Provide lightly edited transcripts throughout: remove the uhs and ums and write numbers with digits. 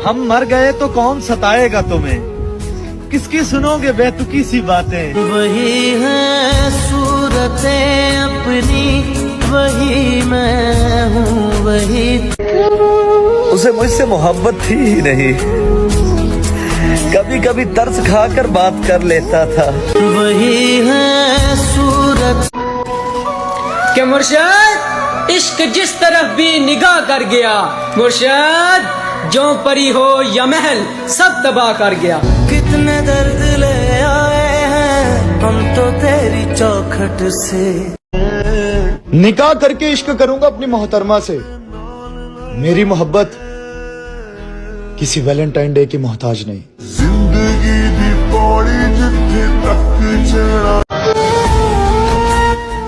हम मर गए तो कौन सताएगा तुम्हें, किसकी सुनोगे बेतुकी सी बातें। वही है सूरतें अपनी, वही मैं हूँ वही। उसे मुझसे मोहब्बत थी ही नहीं, कभी कभी तरस खाकर बात कर लेता था। वही है सूरत के मुर्शद इश्क जिस तरफ भी निगाह कर गया, मुर्शद जो परी हो या महल सब तबाह कर गया। कितने दर्द ले आए हैं हम तो तेरी चौखट से। निकाह करके इश्क करूंगा अपनी मोहतरमा से। मेरी मोहब्बत किसी वैलेंटाइन डे की मोहताज नहीं। जिंदगी दी पौड़ी जिथे तक चढ़ा,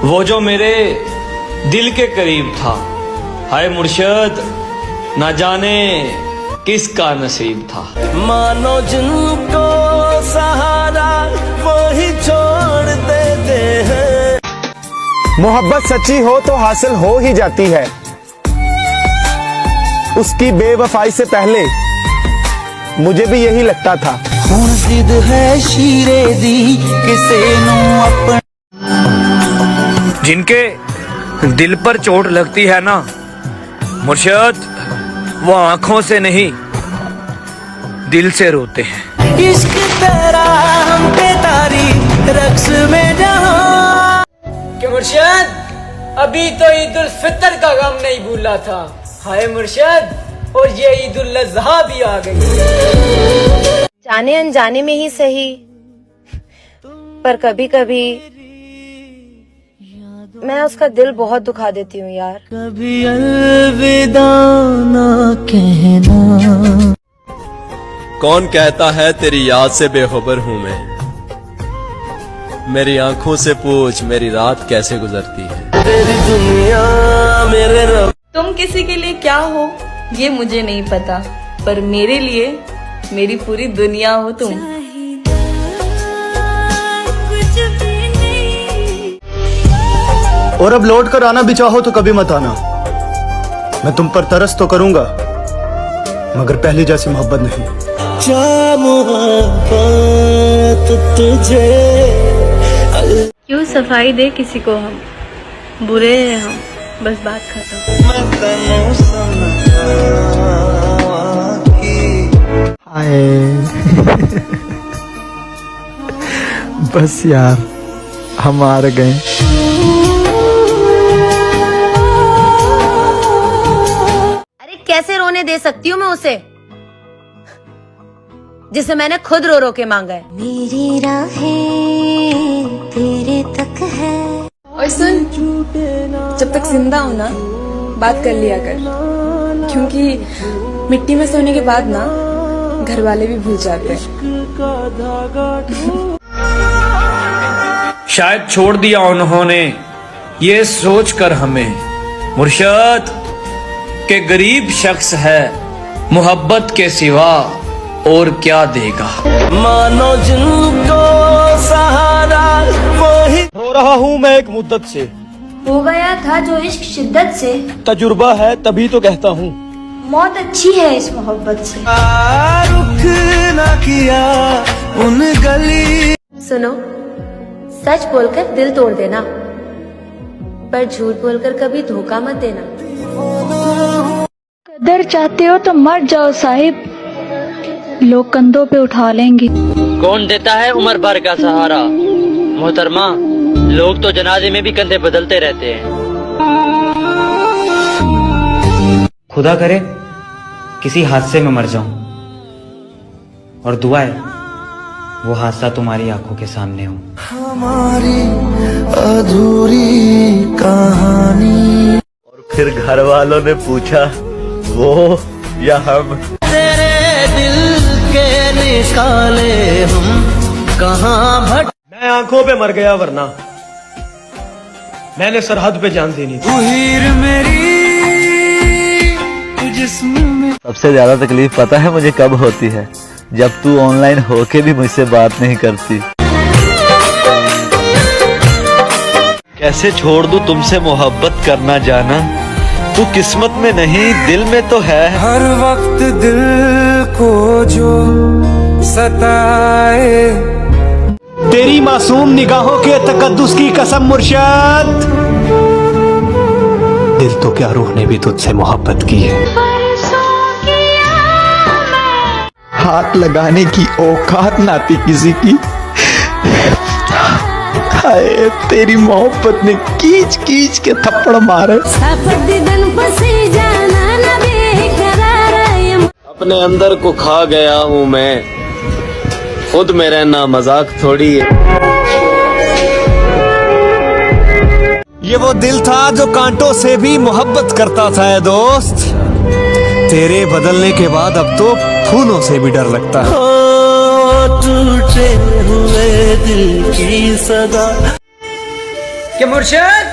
वो जो मेरे दिल के करीब था, हाय मुर्शद ना जाने किसका नसीब था। मानो जिनको सहारा वो ही छोड़ देते हैं। मोहब्बत सच्ची हो तो हासिल हो ही जाती है, उसकी बेवफाई से पहले मुझे भी यही लगता था। हुण जिद है शीरे दी किसे नू अपन। जिनके दिल पर चोट लगती है ना मुर्शद, वो आंखों से नहीं दिल से रोते हैं। इश्क तेरा हम पे तारी रक्स में जहां। के मुर्शद अभी तो ईद उल फितर का गम नहीं भूला था, हाय मुर्शद और ये ईद उल अज़हा भी आ गई। जाने अनजाने में ही सही, पर कभी कभी मैं उसका दिल बहुत दुखा देती हूँ यार। कभी अलविदा ना कहना। कौन कहता है तेरी याद से बेखबर हूँ मैं, मेरी आंखों से पूछ मेरी रात कैसे गुजरती है। तेरी दुनिया मेरे रब। तुम किसी के लिए क्या हो ये मुझे नहीं पता, पर मेरे लिए मेरी पूरी दुनिया हो तुम। और अब लौट कर आना भी चाहो तो कभी मत आना। मैं तुम पर तरस तो करूंगा, मगर पहले जैसी मोहब्बत नहीं। क्या मोहब्बत तुझे। क्यों सफाई दे किसी को हम, बुरे हैं हम, बस बात खत्म। बस यार हम हार गए। अरे कैसे रोने दे सकती हूँ मैं उसे, जिसे मैंने खुद रो रो के मांगा है। मेरी राहें तेरे तक है। और सुन, जब तक जिंदा हो ना बात कर लिया कर, क्योंकि मिट्टी में सोने के बाद ना घर वाले भी भूल जाते हैं। शायद छोड़ दिया उन्होंने ये सोच कर हमें मुर्शद के गरीब शख्स है मोहब्बत के सिवा और क्या देगा। मानो जिनको सहारा वही। रो रहा हूँ मैं एक मुद्दत से, हो गया था जो इश्क शिद्दत से। तजुर्बा है तभी तो कहता हूँ, मौत अच्छी है इस मोहब्बत से। रुख न किया उन गली। सुनो, सच बोलकर दिल तोड़ देना, पर झूठ बोलकर कभी धोखा मत देना। कदर चाहते हो तो मर जाओ साहिब, लोग कंधों पे उठा लेंगे। कौन देता है उम्र भर का सहारा, मोहतरमा लोग तो जनाजे में भी कंधे बदलते रहते हैं। खुदा करे किसी हादसे में मर जाऊं, और दुआ है वो हादसा तुम्हारी आंखों के सामने हो। हमारी अधूरी कहानी। और फिर घर वालों ने पूछा वो या हम। तेरे दिल के निकाले हम कहाँ भट। मैं आंखों पे मर गया, वरना मैंने सरहद पे जान देनी थी। उहीर मेरी जिस्म में। सबसे ज्यादा तकलीफ पता है मुझे कब होती है, जब तू ऑनलाइन होके भी मुझसे बात नहीं करती। कैसे छोड़ दूं तुमसे मोहब्बत करना जाना, तू किस्मत में नहीं दिल में तो है। हर वक्त दिल को जो सताए। तेरी मासूम निगाहों के तकद्दुस की कसम मुर्शद, दिल तो क्या रूह ने भी तुझसे मोहब्बत की है। हाथ लगाने की औकात ना थी किसी की, हाय तेरी मोहब्बत ने कीच कीच के थप्पड़ मारे। अपने अंदर को खा गया हूँ मैं, खुद में रहना मजाक थोड़ी है। ये वो दिल था जो कांटों से भी मोहब्बत करता था ए दोस्त। तेरे बदलने के बाद अब तो फूलों से भी डर लगता है। टूटे हुए दिल की सदा। कि मुर्शद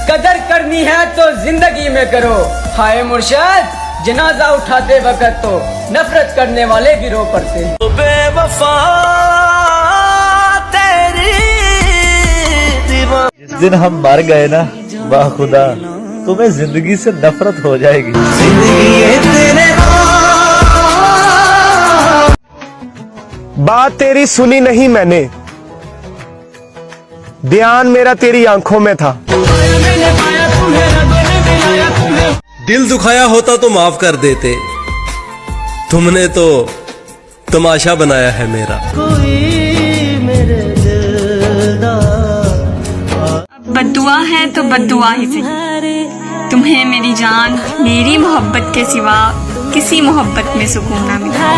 कदर करनी है तो जिंदगी में करो। हाय मुर्शद जनाजा उठाते वक्त तो नफरत करने वाले भी रो पड़ते हैं। बेवफा तेरी दीवार। जिस दिन हम मर गए ना, वाह खुदा, तुम्हें जिंदगी से नफरत हो जाएगी। बात तेरी सुनी नहीं मैंने, ध्यान मेरा तेरी आंखों में था। दिल दुखाया होता तो माफ कर देते, तुमने तो तमाशा बनाया है मेरा। बद्दुआ है तो बद्दुआ ही सही, तुम्हें मेरी जान मेरी मोहब्बत के सिवा किसी मोहब्बत में सुकून ना मिला।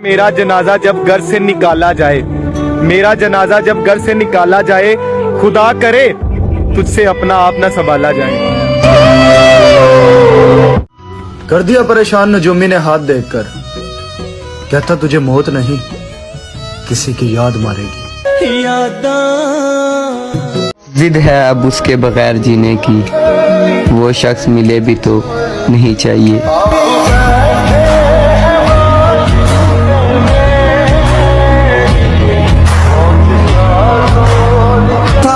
मेरा जनाजा जब घर से निकाला जाए, मेरा जनाजा जब घर से निकाला जाए, खुदा करे तुझसे अपना आप न संभाला जाए। कर दिया परेशान नजूमी ने हाथ देखकर, कहता तुझे मौत नहीं किसी की याद मारेगी। जिद है अब उसके बगैर जीने की, वो शख्स मिले भी तो नहीं चाहिए।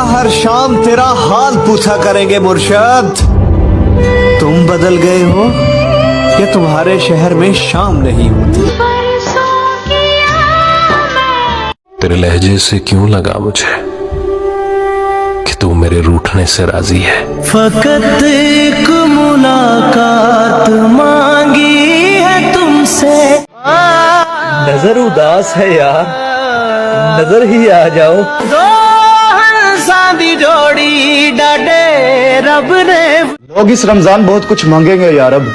हर शाम तेरा हाल पूछा करेंगे मुर्शद, तुम बदल गए हो या तुम्हारे शहर में शाम नहीं होती। तेरे लहजे से क्यों लगा मुझे कि तू मेरे रूठने से राजी है। फकत एक मुलाकात मांगी है तुमसे। नजर उदास है यार, नजर ही आ जाओ। दी जोड़ी डाडे रब ने। लोग इस रमजान बहुत कुछ मांगेंगे यार, अब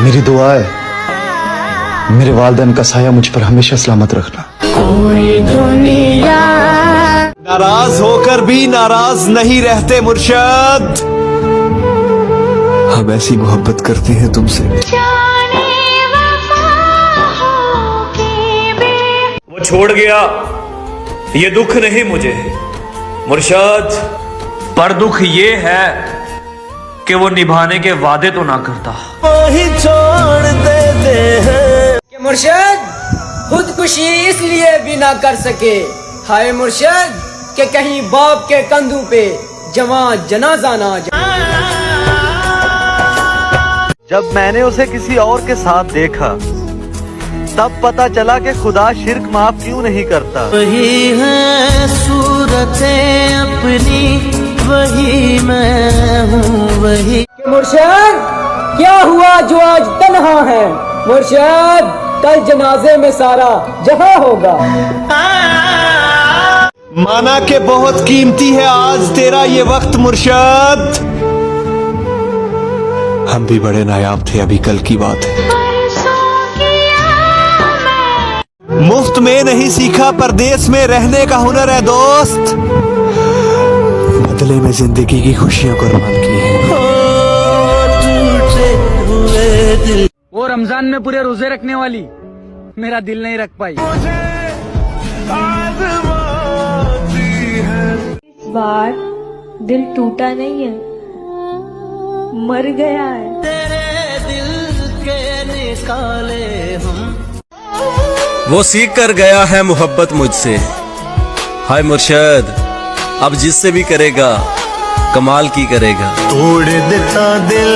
मेरी दुआ है मेरे वालिदैन का साया मुझ पर हमेशा सलामत रखना। कोई दुनिया नाराज होकर भी नाराज नहीं रहते मुर्शद, हम ऐसी मोहब्बत करते हैं तुमसे। वो छोड़ गया ये दुख नहीं मुझे मुर्शद, पर दुख ये है कि वो निभाने के वादे तो ना करता। वही छोड़ देते हैं। कि मुर्शद खुदकुशी इसलिए भी ना कर सके। हाय मुर्शद कि कहीं बाप के कंधों पे जवां जनाजा ना जाए। जब मैंने उसे किसी और के साथ देखा, तब पता चला कि खुदा शिर्क माफ क्यों नहीं करता। वही है सूरतें अपनी, वही मैं हूँ वही। मुर्शद क्या हुआ जो आज तन्हा है। मुर्शद कल जनाजे में सारा जहां होगा। माना के बहुत कीमती है आज तेरा ये वक्त मुर्शद, हम भी बड़े नायाब थे अभी कल की बात है। मुफ्त में नहीं सीखा परदेश में रहने का हुनर है दोस्त, बदले में जिंदगी की खुशियां कुर्बान की है। वो रमजान में पूरे रोजे रखने वाली मेरा दिल नहीं रख पाई। इस बार दिल टूटा नहीं है, मर गया है। तेरे दिल के निकाले हम। वो सीख कर गया है मोहब्बत मुझसे। हाय मुर्शद अब जिससे भी करेगा कमाल की करेगा। तोड़ देता दिल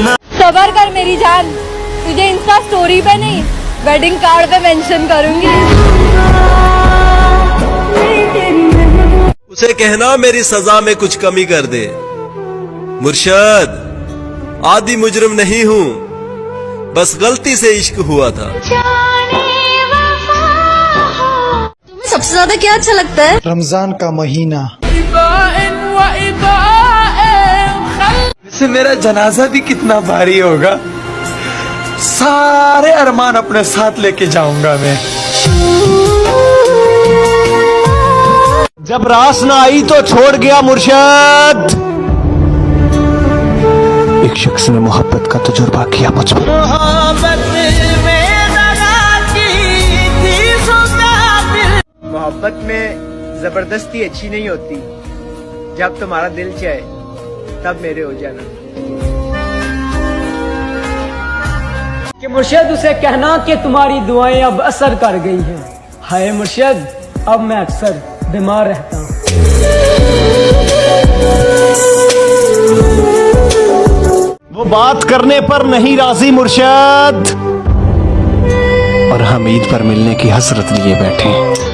ना सबर कर मेरी जान, तुझे इंस्टा स्टोरी पे नहीं वेडिंग कार्ड पे मेंशन करूंगी। उसे कहना मेरी सजा में कुछ कमी कर दे। मुर्शद, आदि मुजरिम नहीं हूं, बस गलती से इश्क हुआ था। तुम्हें सबसे ज्यादा क्या अच्छा लगता है? रमजान का महीना। वैसे मेरा जनाजा भी कितना भारी होगा, सारे अरमान अपने साथ लेके जाऊंगा मैं। जब रास ना आई तो छोड़ गया मुर्शद। एक शख्स ने मोहब्बत का तजुर्बा किया मुझ पर। मोहब्बत में जबरदस्ती अच्छी नहीं होती, जब तुम्हारा दिल चाहे तब मेरे हो जाना। कि मुर्शिद उसे कहना कि तुम्हारी दुआएं अब असर कर गई हैं। हाय मुर्शिद, अब मैं अक्सर बीमार रहता हूँ। वो बात करने पर नहीं राजी मुर्शद, और हम ईद पर मिलने की हसरत लिए बैठे हैं।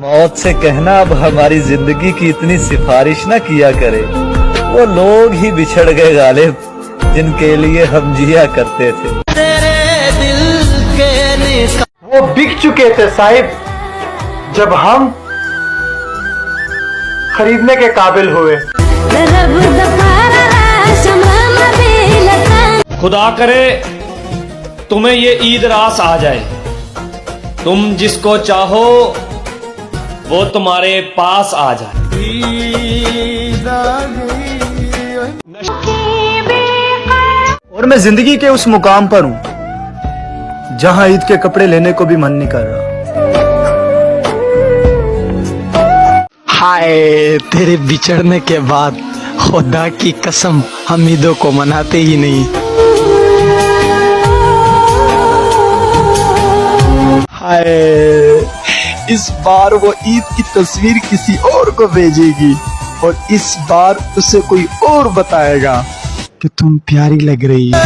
मौत से कहना अब हमारी जिंदगी की इतनी सिफारिश ना किया करे। वो लोग ही बिछड़ गए गालिब, जिनके लिए हम जिया करते थे। तेरे दिल के वो बिक चुके थे साहिब, जब हम खरीदने के काबिल हुए। खुदा करे तुम्हें ये ईद रास आ जाए, तुम जिसको चाहो वो तुम्हारे पास आ जाए। और मैं जिंदगी के उस मुकाम पर हूं जहां ईद के कपड़े लेने को भी मन नहीं कर रहा। हाय, तेरे बिछड़ने के बाद खुदा की कसम हम ईदों को मनाते ही नहीं। हाय, इस बार वो ईद की तस्वीर किसी और को भेजेगी और इस बार उसे कोई और बताएगा कि तुम प्यारी लग रही है।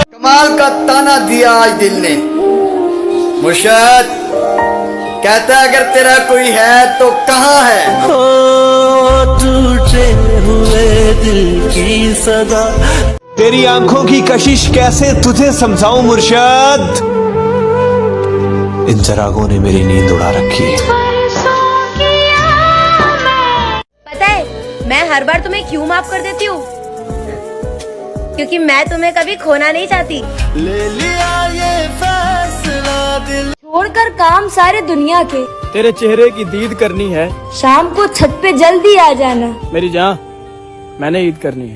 कमाल का ताना दिया आज दिल ने। मुर्शद कहता है अगर तेरा कोई है तो कहाँ है? टूटे हुए दिल की सदा। तेरी आंखों की कशिश कैसे तुझे समझाऊं मुर्शद, इन चरागों ने मेरी नींद उड़ा रखी है। पता है मैं हर बार तुम्हें क्यों माफ कर देती हूँ? क्योंकि मैं तुम्हें कभी खोना नहीं चाहती। ले लिया ये फैसला दिल छोड़कर काम सारे दुनिया के, तेरे चेहरे की दीद करनी है। शाम को छत पे जल्दी आ जाना। मेरी जान, मैंने ईद करनी है।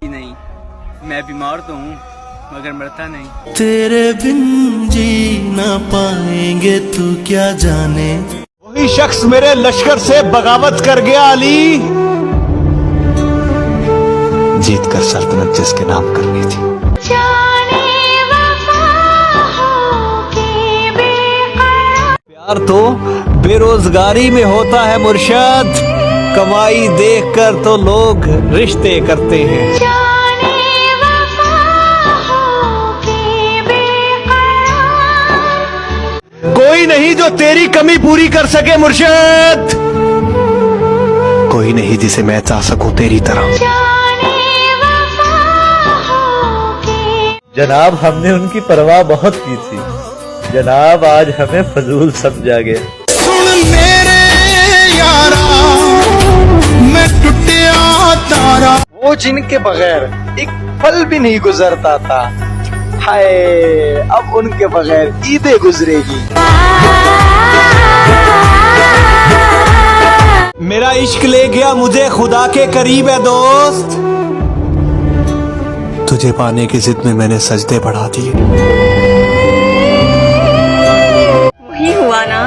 नहीं, मैं बीमार तो हूँ मगर मरता नहीं। तेरे बिन जी ना पाएंगे तू क्या जाने। वही शख्स मेरे लश्कर से बगावत कर गया अली, जीत कर सल्तनत जिसके नाम करनी थी। प्यार तो बेरोजगारी में होता है मुर्शद, कमाई देखकर तो लोग रिश्ते करते हैं। कोई नहीं जो तेरी कमी पूरी कर सके मुर्शद, कोई नहीं जिसे मैं चाह सकूं तेरी तरह। जनाब, हमने उनकी परवाह बहुत की थी। जनाब, आज हमें फजूल समझा गया। सुन मेरे यारा, मैं टूटिया तारा। वो जिनके बगैर एक पल भी नहीं गुजरता था, हाय अब उनके बगैर ईदें गुजरेगी। मेरा इश्क ले गया मुझे खुदा के करीब है दोस्त, तुझे पाने की जिद में मैंने सजदे बढ़ा दिए। वही हुआ ना,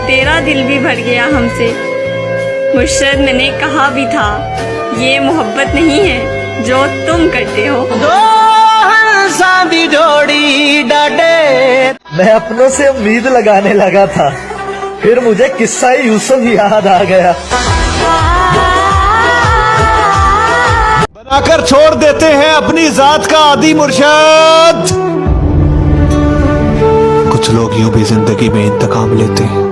तेरा दिल भी भर गया हमसे। मुर्शद, मैंने कहा भी था ये मोहब्बत नहीं है जो तुम करते हो। दो हंसा भी जोड़ी डाटे मैं अपनों से उम्मीद लगाने लगा था, फिर मुझे किस्सा यूसुफ याद आ गया। बनाकर छोड़ देते हैं अपनी जात का आदि मुर्शद। कुछ लोग यूं भी जिंदगी में इंतकाम लेते हैं।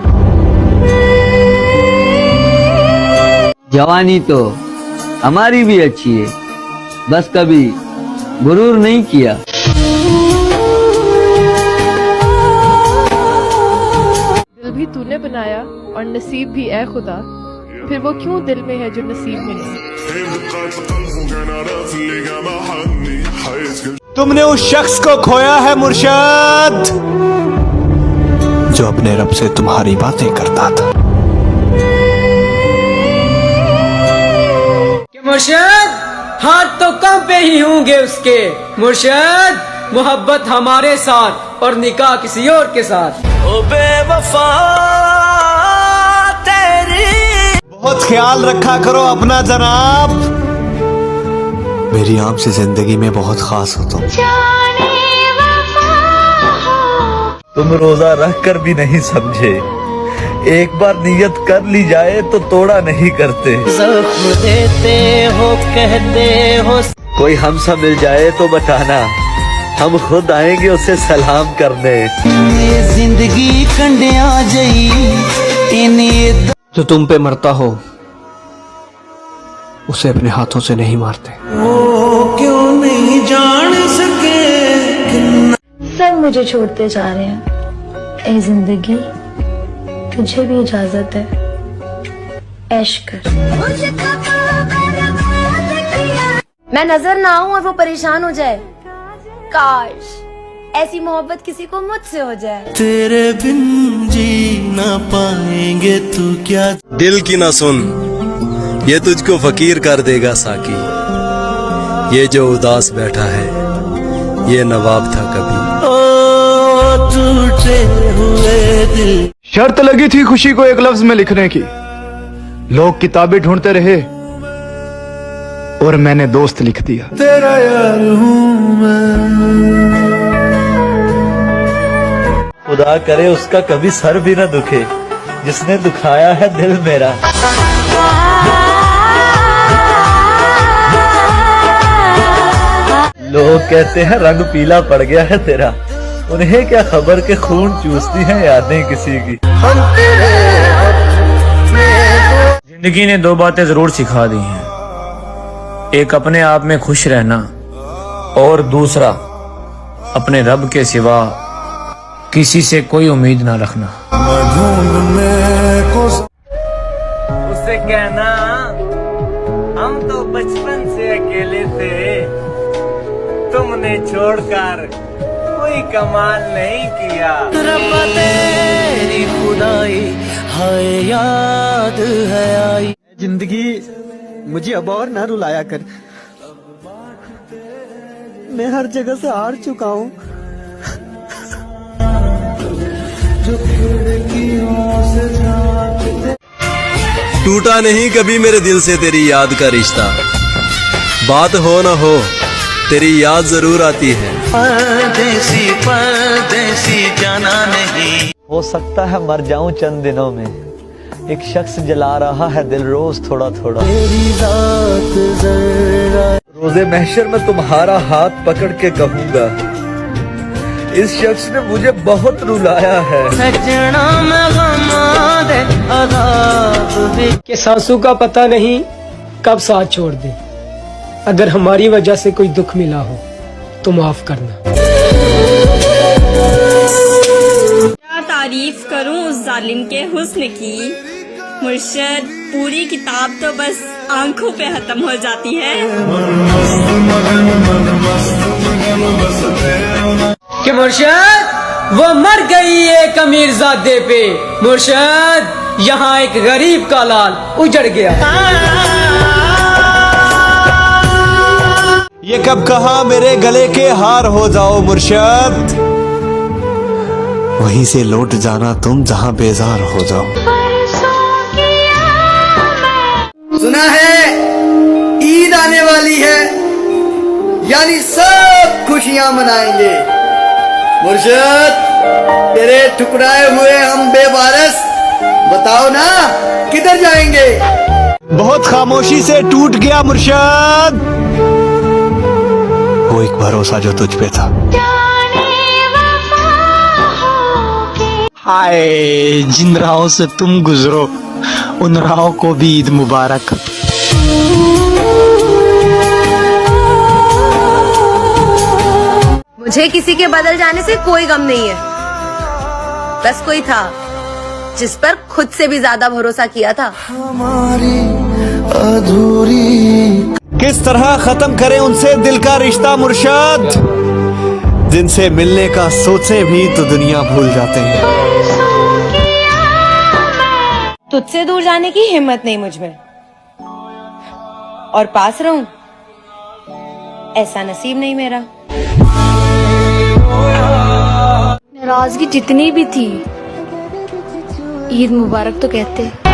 जवानी तो हमारी भी अच्छी है, बस कभी गुरूर नहीं किया। दिल भी तूने बनाया और नसीब भी ऐ खुदा, फिर वो क्यों दिल में है जो नसीब में नहीं। तुमने उस शख्स को खोया है मुर्शद, जो अपने रब से तुम्हारी बातें करता था। मुर्शद, हाथ तो कम पे ही होंगे उसके। मुर्शद, मोहब्बत हमारे साथ और निकाह किसी और के साथ। ओ बेवफा तेरी बहुत ख्याल रखा करो अपना जनाब। मेरी आपसे जिंदगी में बहुत खास हो तुम रोजा रख कर भी नहीं समझे, एक बार नियत कर ली जाए तो तोड़ा नहीं करते। जख्म देते हो कहते हो, कोई हमसा मिल जाए तो बताना, हम खुद आएंगे उसे सलाम करने। ये जिंदगी कंडिया जई इन्हें जो तुम पे मरता हो उसे अपने हाथों से नहीं मारते। वो क्यों नहीं जान सके। सब मुझे छोड़ते जा रहे हैं, ए जिंदगी तुझे भी इजाजत है, ऐश कर। मैं नजर ना आऊं और वो परेशान हो जाए। काश ऐसी मोहब्बत किसी को मुझसे हो जाए। तेरे बिन जी ना पाएंगे तू क्या। दिल की ना सुन, ये तुझको फकीर कर देगा साकी। ये जो उदास बैठा है ये नवाब था कभी। ओ टूटे हुए दिल। शर्त लगी थी खुशी को एक लफ्ज में लिखने की, लोग किताबें ढूंढते रहे और मैंने दोस्त लिख दिया। तेरा यार हूँ मैं। खुदा करे उसका कभी सर भी न दुखे जिसने दुखाया है दिल मेरा। लोग कहते हैं रंग पीला पड़ गया है तेरा, उन्हें क्या खबर के खून चूसती हैं यादें किसी की। जिंदगी ने दो बातें जरूर सिखा दी हैं, एक अपने आप में खुश रहना और दूसरा अपने रब के सिवा किसी से कोई उम्मीद ना रखना। उससे कहना हम तो बचपन से अकेले थे, तुमने छोड़कर कोई कमाल नहीं किया। रब्बा तेरी खुदाई हाय याद है आई। जिंदगी मुझे अब और ना रुलाया कर, मैं हर जगह से हार चुका हूँ। टूटा नहीं कभी मेरे दिल से तेरी याद का रिश्ता, बात हो ना हो तेरी याद जरूर आती है। परदेसी जाना नहीं। हो सकता है मर जाऊं चंद दिनों में, एक शख्स जला रहा है दिल रोज थोड़ा थोड़ा। तेरी रात जरा रोजे महशर में तुम्हारा हाथ पकड़ के कहूंगा, इस शख्स ने मुझे बहुत रुलाया है। सजना में गम दे अज़ाब भी कि सासू का पता नहीं कब साथ छोड़ दे। अगर हमारी वजह से कोई दुख मिला हो तो माफ करना। क्या तारीफ करूं उस जालिम के हुस्न की। मुर्शद, पूरी किताब तो बस आंखों पे खत्म हो जाती है। कि मुर्शद वो मर गई एक अमीरजादे पे। मुर्शद, यहाँ एक गरीब का लाल उजड़ गया। ये कब कहा मेरे गले के हार हो जाओ मुर्शद, वहीं से लौट जाना तुम जहां बेजार हो जाओ। सुना है ईद आने वाली है, यानी सब खुशियां मनाएंगे। मुर्शद, तेरे ठुकराए हुए हम बेवारस, बताओ ना किधर जाएंगे। बहुत खामोशी से टूट गया मुर्शद वो एक भरोसा जो तुझ पे था। हाय, जिन राहों से तुम गुजरो उन राहों को भी ईद मुबारक। मुझे किसी के बदल जाने से कोई गम नहीं है। बस कोई था जिस पर खुद से भी ज्यादा भरोसा किया था। हमारी अधूरी किस तरह खत्म करें उनसे दिल का रिश्ता मुर्शद, जिनसे मिलने का सोचे भी तो दुनिया भूल जाते हैं। तुझसे दूर जाने की हिम्मत नहीं मुझ में, और पास रहूं ऐसा नसीब नहीं मेरा। नाराजगी जितनी भी थी, ईद मुबारक तो कहते।